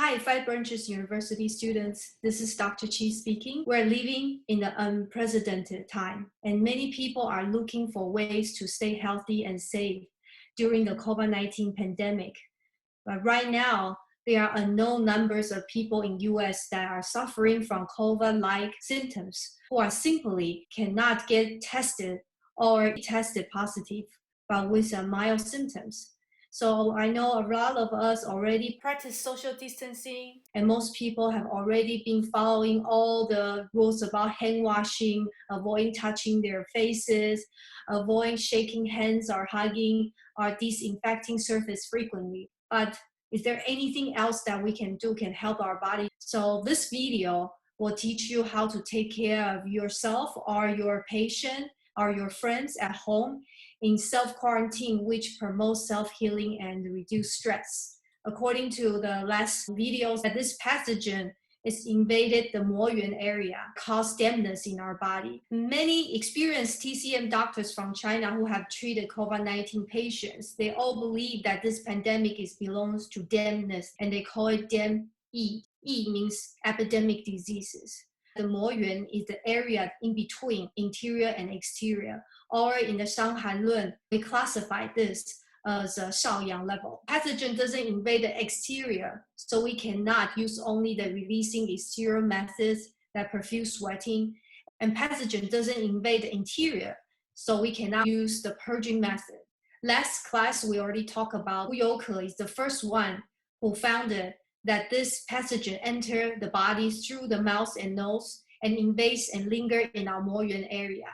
Hi, Five Branches University students. This is Dr. Chi speaking. We're living in an unprecedented time, and many people are looking for ways to stay healthy and safe during the COVID-19 pandemic. But right now, there are unknown numbers of people in US that are suffering from COVID-like symptoms who are simply cannot get tested or tested positive, but with mild symptoms. So I know a lot of us already practice social distancing, and most people have already been following all the rules about hand washing, avoiding touching their faces, avoiding shaking hands or hugging, or disinfecting surface frequently. But is there anything else that we can do can help our body? So this video will teach you how to take care of yourself or your patient or your friends at home in self-quarantine, which promotes self-healing and reduce stress. According to the last videos, that this pathogen is invaded the Moyuan area, cause dampness in our body. Many experienced TCM doctors from China who have treated COVID-19 patients, they all believe that this pandemic belongs to dampness, and they call it Damp-E. E means epidemic diseases. The Moyuan is the area in between interior and exterior, or in the Shanghai Lun, we classify this as a Shaoyang level. Pathogen doesn't invade the exterior, so we cannot use only the releasing exterior methods that profuse sweating, and pathogen doesn't invade the interior, so we cannot use the purging method. Last class, we already talked about Wu Youke is the first one who found that this pathogen entered the body through the mouth and nose and invades and linger in our Moyuan area.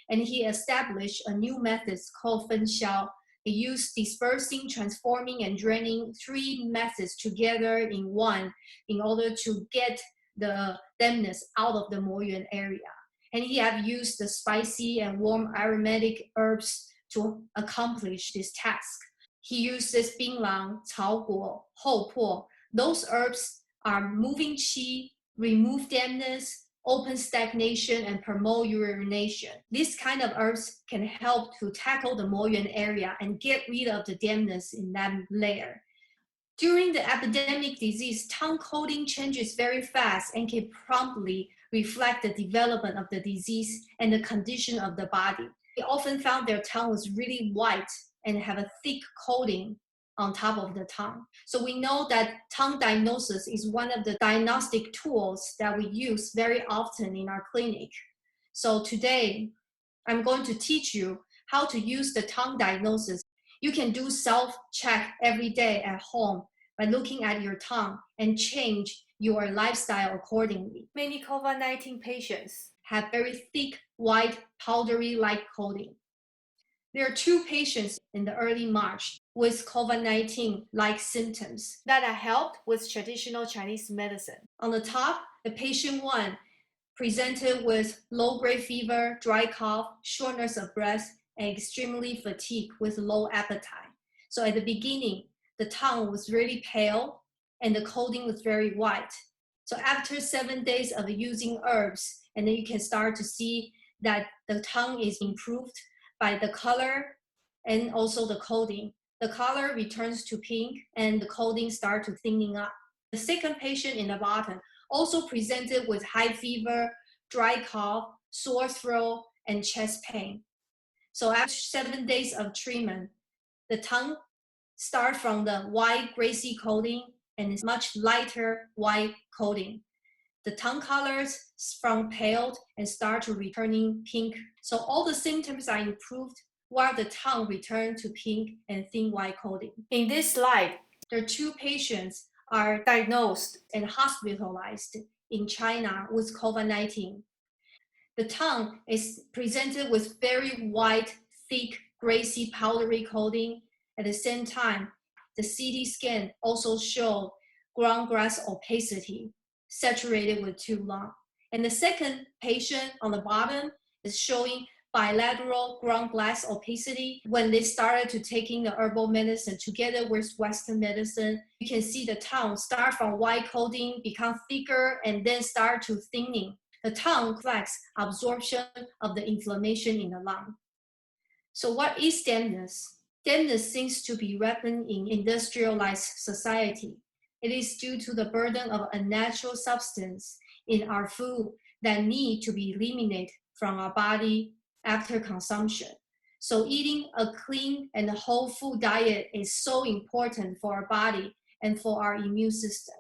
And he established a new method called Fenxiao. He used dispersing, transforming, and draining three methods together in one in order to get the dampness out of the Moyuan area. And he have used the spicy and warm aromatic herbs to accomplish this task. He uses Binglang, Caoguo, Houpo. Those herbs are moving qi, remove dampness, open stagnation, and promote urination. These kind of herbs can help to tackle the Moyuan area and get rid of the dampness in that layer. During the epidemic disease, tongue coating changes very fast and can promptly reflect the development of the disease and the condition of the body. They often found their tongue was really white and have a thick coating on top of the tongue. So we know that tongue diagnosis is one of the diagnostic tools that we use very often in our clinic. So today, I'm going to teach you how to use the tongue diagnosis. You can do self-check every day at home by looking at your tongue and change your lifestyle accordingly. Many COVID-19 patients have very thick, white, powdery-like coating. There are two patients in the early March with COVID-19-like symptoms that are helped with traditional Chinese medicine. On the top, the patient one presented with low-grade fever, dry cough, shortness of breath, and extremely fatigued with low appetite. So at the beginning, the tongue was really pale and the coating was very white. So after 7 days of using herbs, and then you can start to see that the tongue is improved by the color and also the coating. The color returns to pink and the coating starts to thinning up. The second patient in the bottom also presented with high fever, dry cough, sore throat, and chest pain. So after 7 days of treatment, the tongue starts from the white graysy coating and is much lighter white coating. The tongue colors from pale and start to returning pink. So all the symptoms are improved while the tongue returned to pink and thin white coating. In this slide, the two patients are diagnosed and hospitalized in China with COVID-19. The tongue is presented with very white, thick, graysy, powdery coating. At the same time, the CT scan also showed ground glass opacity, saturated with too long. And the second patient on the bottom is showing bilateral ground glass opacity. When they started to taking the herbal medicine together with Western medicine, you can see the tongue start from white coating, become thicker, and then start to thinning. The tongue reflects absorption of the inflammation in the lung. So what is dampness? Dampness seems to be rampant in industrialized society. It is due to the burden of unnatural substance in our food that need to be eliminated from our body after consumption. So eating a clean and whole food diet is so important for our body and for our immune system.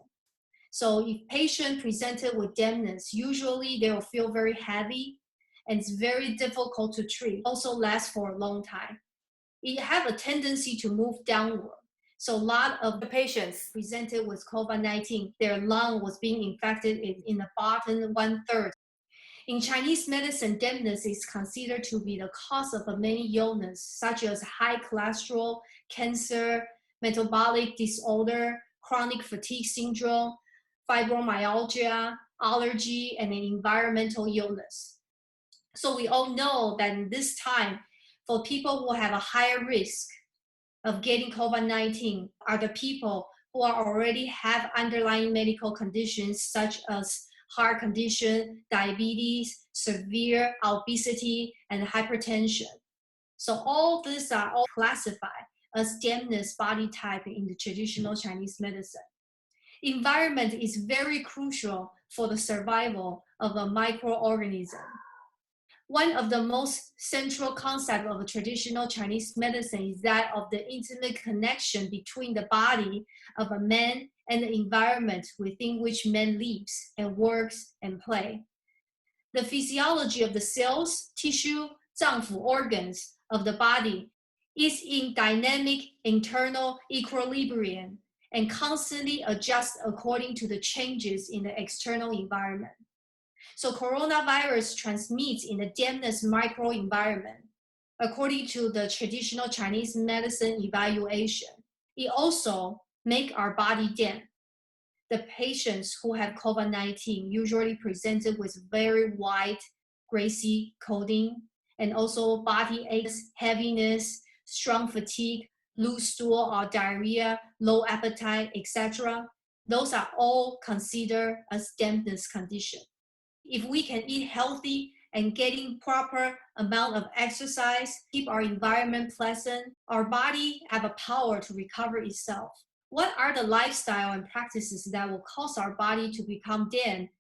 So if patient presented with dampness, usually they will feel very heavy and it's very difficult to treat. Also lasts for a long time. It have a tendency to move downward. So a lot of the patients presented with COVID-19, their lung was being infected in the bottom 1/3. In Chinese medicine, dampness is considered to be the cause of many illnesses, such as high cholesterol, cancer, metabolic disorder, chronic fatigue syndrome, fibromyalgia, allergy, and an environmental illness. So we all know that in this time, for people who have a higher risk of getting COVID-19 are the people who are already have underlying medical conditions such as heart condition, diabetes, severe obesity, and hypertension. So all these are all classified as dampness body type in the traditional Chinese medicine. Environment is very crucial for the survival of a microorganism. One of the most central concepts of traditional Chinese medicine is that of the intimate connection between the body of a man and the environment within which man lives and works and play. The physiology of the cells, tissue, 脏腑 organs of the body is in dynamic internal equilibrium and constantly adjusts according to the changes in the external environment. So coronavirus transmits in the dampness microenvironment. According to the traditional Chinese medicine evaluation, it also makes our body damp. The patients who have COVID-19 usually presented with very white, greasy coating, and also body aches, heaviness, strong fatigue, loose stool or diarrhea, low appetite, etc. Those are all considered as dampness condition. If we can eat healthy and getting proper amount of exercise, keep our environment pleasant, our body have a power to recover itself. What are the lifestyle and practices that will cause our body to become damp,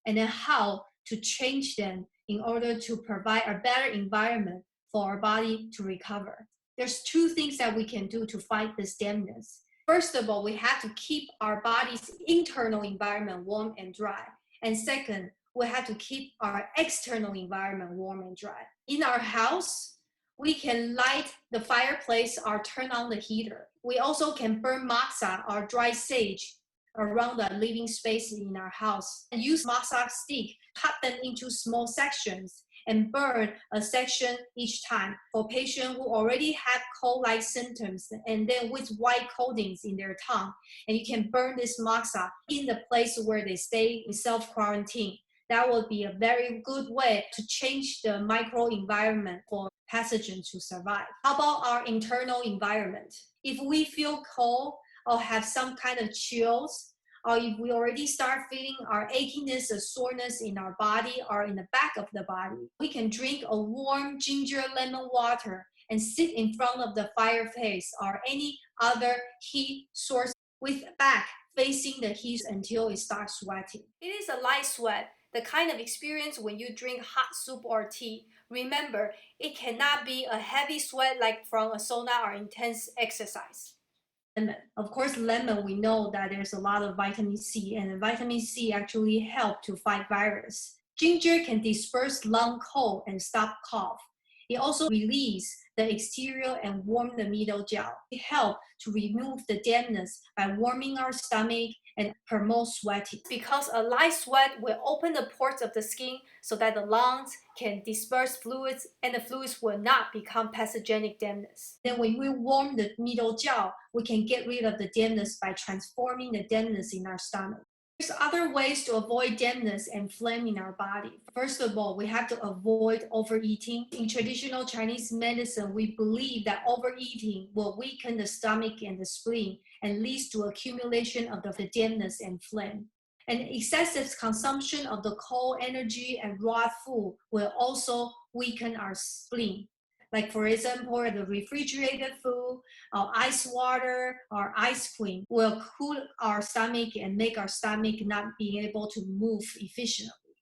and then how to change them in order to provide a better environment for our body to recover? There's two things that we can do to fight this dampness. First of all, we have to keep our body's internal environment warm and dry. And second, we have to keep our external environment warm and dry. In our house, we can light the fireplace or turn on the heater. We also can burn moxa or dry sage around the living space in our house and use moxa stick, cut them into small sections and burn a section each time for patients who already have cold-like symptoms and then with white coatings in their tongue. And you can burn this moxa in the place where they stay in self-quarantine. That would be a very good way to change the microenvironment for pathogens to survive. How about our internal environment? If we feel cold or have some kind of chills, or if we already start feeling our achiness or soreness in our body or in the back of the body, we can drink a warm ginger lemon water and sit in front of the fireplace or any other heat source with back facing the heat until it starts sweating. It is a light sweat, the kind of experience when you drink hot soup or tea. Remember, it cannot be a heavy sweat like from a sauna or intense exercise. Lemon. Of course, lemon, we know that there's a lot of vitamin C, and vitamin C actually help to fight virus. Ginger can disperse lung cold and stop cough. It also releases the exterior and warm the middle gel. It helps to remove the dampness by warming our stomach and promote sweating. Because a light sweat will open the pores of the skin so that the lungs can disperse fluids and the fluids will not become pathogenic dampness. Then when we warm the middle gel, we can get rid of the dampness by transforming the dampness in our stomach. There's other ways to avoid dampness and phlegm in our body. First of all, we have to avoid overeating. In traditional Chinese medicine, we believe that overeating will weaken the stomach and the spleen and leads to accumulation of the dampness and phlegm. And excessive consumption of the cold energy and raw food will also weaken our spleen. Like for example, the refrigerated food, or ice water, or ice cream will cool our stomach and make our stomach not being able to move efficiently.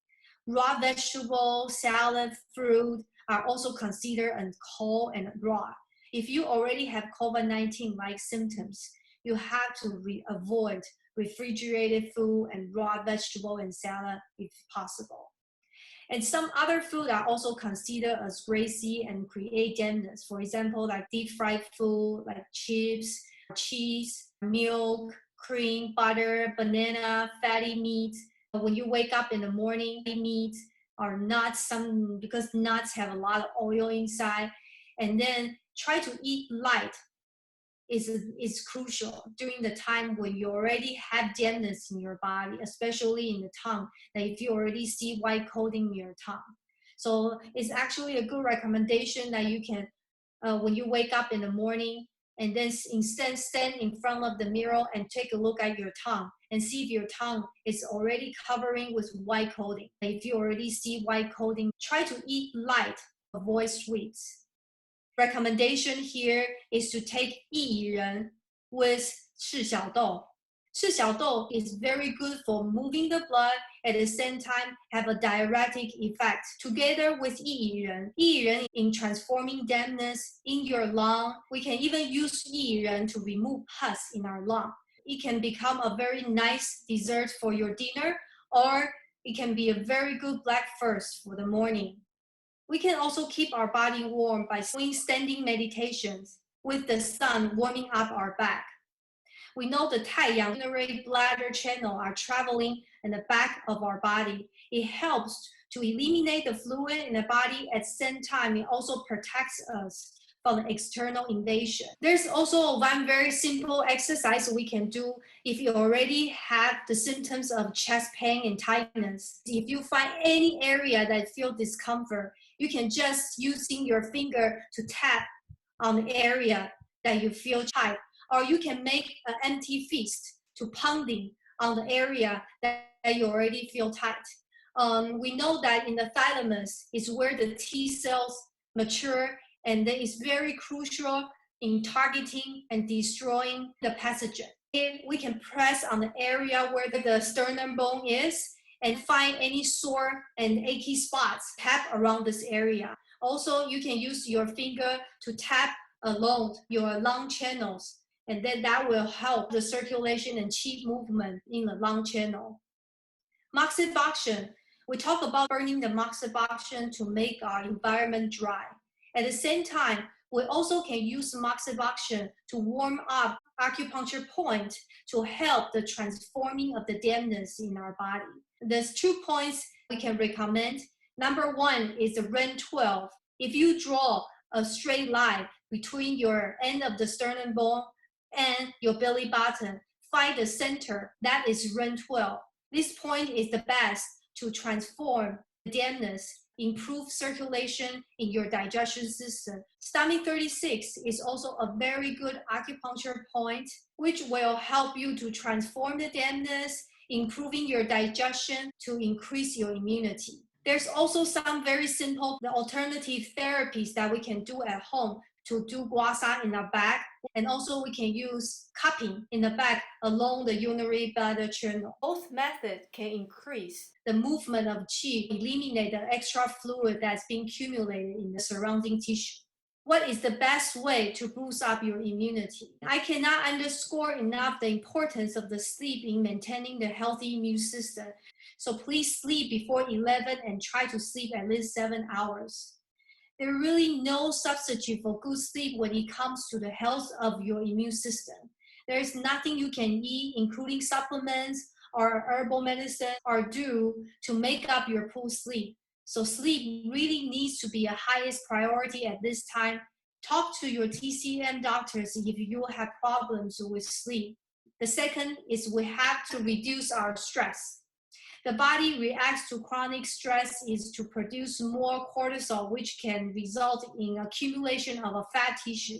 Raw vegetable, salad, fruit are also considered as cold and raw. If you already have COVID-19 like symptoms, you have to avoid refrigerated food and raw vegetable and salad if possible. And some other food are also considered as greasy and create dampness. For example, like deep fried food, like chips, cheese, milk, cream, butter, banana, fatty meat. When you wake up in the morning, meat or nuts, because nuts have a lot of oil inside. And then try to eat light is crucial during the time when you already have dampness in your body, especially in the tongue, that if you already see white coating in your tongue. So it's actually a good recommendation that you can, when you wake up in the morning, and then instead stand in front of the mirror and take a look at your tongue and see if your tongue is already covering with white coating. If you already see white coating, try to eat light, avoid sweets. Recommendation here is to take 薏仁 with 赤小豆. 赤小豆 is very good for moving the blood, at the same time have a diuretic effect. Together with 薏仁 in transforming dampness in your lung. We can even use 薏仁 to remove pus in our lung. It can become a very nice dessert for your dinner, or it can be a very good breakfast for the morning. We can also keep our body warm by doing standing meditations with the sun warming up our back. We know the 太阳 urinary bladder channel are traveling in the back of our body. It helps to eliminate the fluid in the body. At the same time, it also protects us from the external invasion. There's also one very simple exercise we can do if you already have the symptoms of chest pain and tightness. If you find any area that feel discomfort, you can just using your finger to tap on the area that you feel tight, or you can make an empty fist to pounding on the area that you already feel tight. We know that in the thalamus is where the T cells mature, and that is very crucial in targeting and destroying the pathogen. We can press on the area where the sternum bone is and find any sore and achy spots, tap around this area. Also, you can use your finger to tap along your lung channels, and then that will help the circulation and qi movement in the lung channel. Moxibuction. We talk about burning the moxibuction to make our environment dry. At the same time, we also can use moxibuction to warm up acupuncture point to help the transforming of the dampness in our body. There's 2 points we can recommend. Number 1 is the REN 12. If you draw a straight line between your end of the sternum bone and your belly button, find the center, that is REN 12. This point is the best to transform the dampness, improve circulation in your digestion system. Stomach 36 is also a very good acupuncture point, which will help you to transform the dampness, improving your digestion to increase your immunity. There's also some very simple alternative therapies that we can do at home to do guasa in our back, and also we can use cupping in the back along the urinary bladder channel. Both methods can increase the movement of qi, eliminate the extra fluid that's being accumulated in the surrounding tissue. What is the best way to boost up your immunity? I cannot underscore enough the importance of the sleep in maintaining the healthy immune system. So please sleep before 11 and try to sleep at least 7 hours. There is really no substitute for good sleep when it comes to the health of your immune system. There is nothing you can eat, including supplements or herbal medicine, or do to make up your poor sleep. So sleep really needs to be a highest priority at this time. Talk to your TCM doctors if you have problems with sleep. The second is we have to reduce our stress. The body reacts to chronic stress is to produce more cortisol, which can result in accumulation of a fat tissue,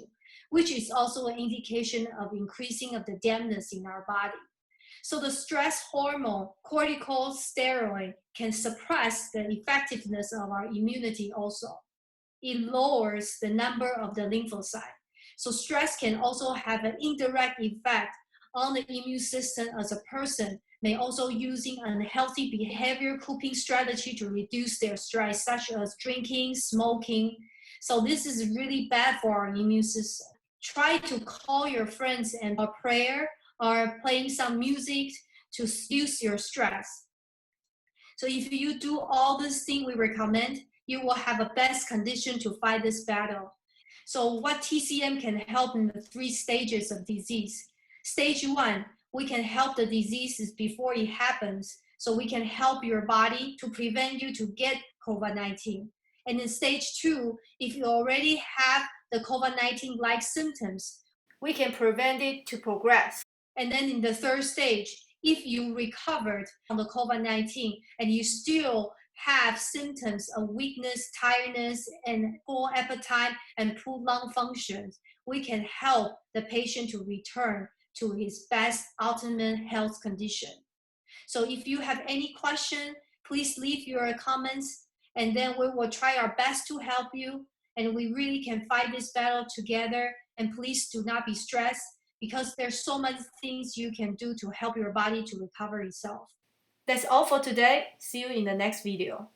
which is also an indication of increasing of the dampness in our body. So the stress hormone, corticosteroid, can suppress the effectiveness of our immunity also. it lowers the number of the lymphocyte. So stress can also have an indirect effect on the immune system, as a person may also using unhealthy behavior coping strategy to reduce their stress, such as drinking, smoking. So this is really bad for our immune system. Try to call your friends and a prayer or playing some music to reduce your stress. So if you do all these things we recommend, you will have a best condition to fight this battle. So what TCM can help in the 3 stages of disease. Stage 1, we can help the diseases before it happens. So we can help your body to prevent you to get COVID-19. And in stage 2, if you already have the COVID-19-like symptoms, we can prevent it to progress. And then in the 3rd stage, if you recovered from the COVID-19 and you still have symptoms of weakness, tiredness, and poor appetite and poor lung functions, we can help the patient to return to his best ultimate health condition. So if you have any question, please leave your comments, and then we will try our best to help you, and we really can fight this battle together. And please do not be stressed, because there's so many things you can do to help your body to recover itself. That's all for today. See you in the next video.